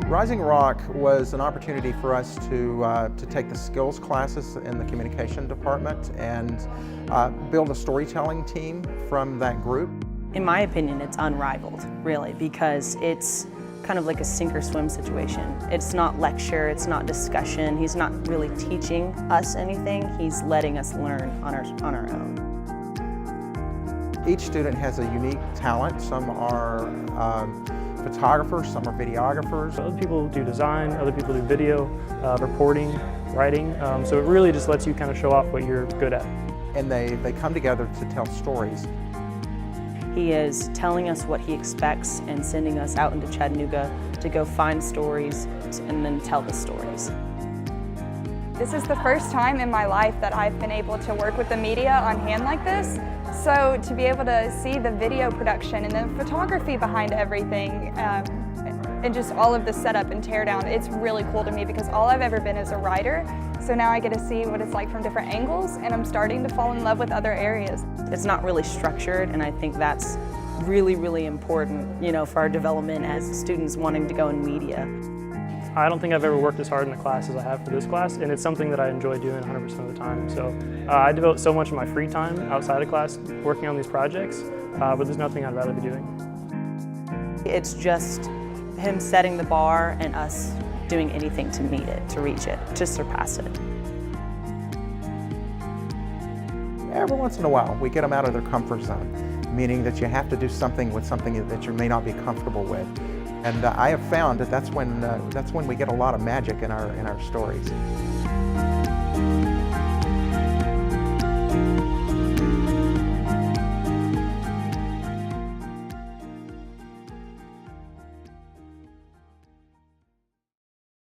Rising Rock was an opportunity for us to take the skills classes in the communication department and build a storytelling team from that group. In my opinion, it's unrivaled, really, because it's kind of like a sink or swim situation. It's not lecture, it's not discussion. He's not really teaching us anything. He's letting us learn on our own. Each student has a unique talent. Some are photographers, some are videographers. Other people do design, other people do video, reporting, writing. So it really just lets you kind of show off what you're good at. And they come together to tell stories. He is telling us what he expects and sending us out into Chattanooga to go find stories and then tell the stories. This is the first time in my life that I've been able to work with the media on hand like this. So to be able to see the video production and the photography behind everything and just all of the setup and teardown, it's really cool to me because all I've ever been is a writer. So now I get to see what it's like from different angles, and I'm starting to fall in love with other areas. It's not really structured, and I think that's really, really important, for our development as students wanting to go in media. I don't think I've ever worked as hard in a class as I have for this class, and it's something that I enjoy doing 100% of the time. So I devote so much of my free time outside of class working on these projects, but there's nothing I'd rather be doing. It's just him setting the bar and us doing anything to meet it, to reach it, to surpass it. Every once in a while, we get them out of their comfort zone, meaning that you have to do something with something that you may not be comfortable with. And I have found that that's when we get a lot of magic in our stories.